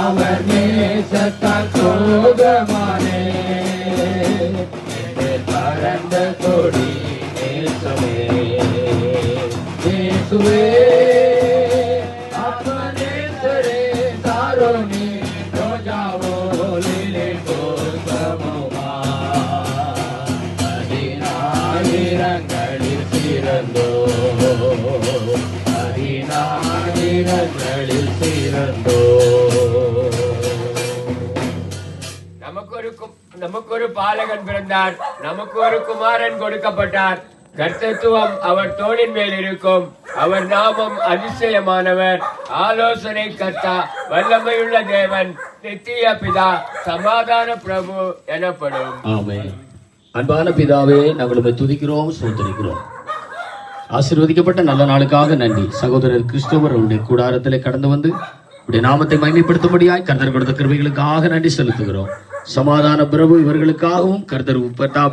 அவர் நேசத்தால் சோகமானே பரந்த கொடி நேசமே இயேசுவே ஆத்மநேசரே சாரோனி ரோஜாவோ லிலே கோசமுமா அதினாயிரங்களில் சிறந்தோ அதினாயிரங்களில் சிறந்தோ. நமக்கு ஒரு பாலகன் பிறந்தார், நமக்கு ஒரு குமாரன் கொடுக்கப்பட்டார். கர்த்தத்துவம் அவர் தோளின் மேல் இருக்கும். அவர் நாமம் அதிசயமானவர், ஆலோசனை கர்த்தா, வல்லமையுள்ள தேவன், நித்திய பிதா, சமாதான பிரபு எனப்படும். ஆமென். அன்பான பிதாவே, நாங்கள் துதிக்கிறோம், ஸ்தோத்திரிக்கிறோம். ஆசீர்வதிக்கப்பட்ட நல்ல நாளுக்காக நன்றி. சகோதரர் கிறிஸ்தோபர் உடைய கூடாரத்திலே கடந்து வந்து உடைய நாமத்தை மகிமைப்படுத்தும்படியாய் கர்த்தர் கொடுத்த கிருபைகளுக்காக நன்றி செலுத்துகிறோம். சமாதான பிரபு இவர்களுக்காகவும் கர்த்தர்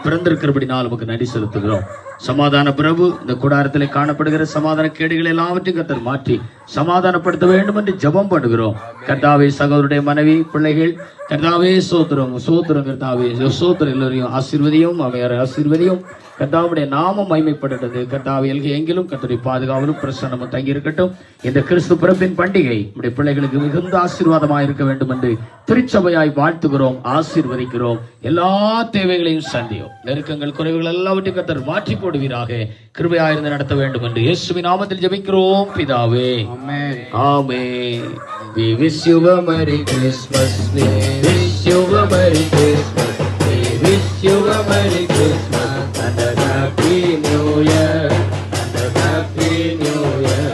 பிறந்திருக்கிறபடினால் நமக்கு நன்றி செலுத்துகிறோம். சமாதான பிரபு இந்த கூடாரத்திலே காணப்படுகிற சமாதான கேடுகள் எல்லாவற்றையும் கர்த்தர் மாற்றி சமாதானப்படுத்த வேண்டும் என்று ஜெபம் பண்ணுகிறோம். கர்த்தாவே, சகோதரருடைய மனைவி, பிள்ளைகள், கர்த்தாவே சோத்திரம் சோத்திரம், கர்த்தாவே சோத்திரம், எல்லோரையும் ஆசீர்வதியும், அவையார ஆசீர்வதியும். கர்த்தாவுடைய நாமம் மகிமைப்பட்டது. கர்த்தாவே, எங்கிலும் கர்த்தருடைய பாதுகாவலும் பிரசன்னமும் தங்கி இருக்கட்டும். இந்த கிறிஸ்து பிறப்பின் பண்டிகை நம்முடைய பிள்ளைகளுக்கு மிகுந்த ஆசீர்வாதமாக இருக்க வேண்டும் என்று திருச்சபையாய் வாழ்த்துகிறோம், ஆசீர்வதிக்கிறோம். எல்லா தேவைகளையும் சந்தியும். நெருக்கங்கள், குறைவுகள் எல்லாவற்றையும் கர்த்தர் மாற்றி போடுவீராக. கிருபையாயிருந்து நடத்த வேண்டும் என்று இயேசுவின் நாமத்தில் ஜெபிக்கிறோம் பிதாவே. ஆமென். We wish you a Merry Christmas. We wish you a Merry Christmas. We wish you a Merry Christmas and a Happy New Year. And a Happy New Year.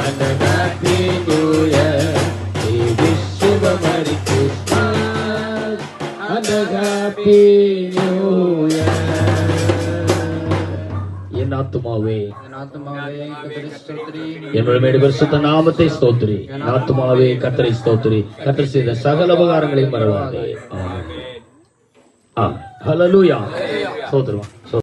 And a Happy New Year. We wish you a Merry Christmas and a Happy New Year. என் ஆத்துமாவே என்னுடைய பரிசுத்த நாமத்தை ஸ்தோத்திரி. ஆத்துமாவே கர்த்தரை ஸ்தோத்திரி. கர்த்தர் செய்த சகல உபகாரங்களையும் மறவாதே. ஆமென். ஹல்லேலூயா. ஸ்தோத்திரம்.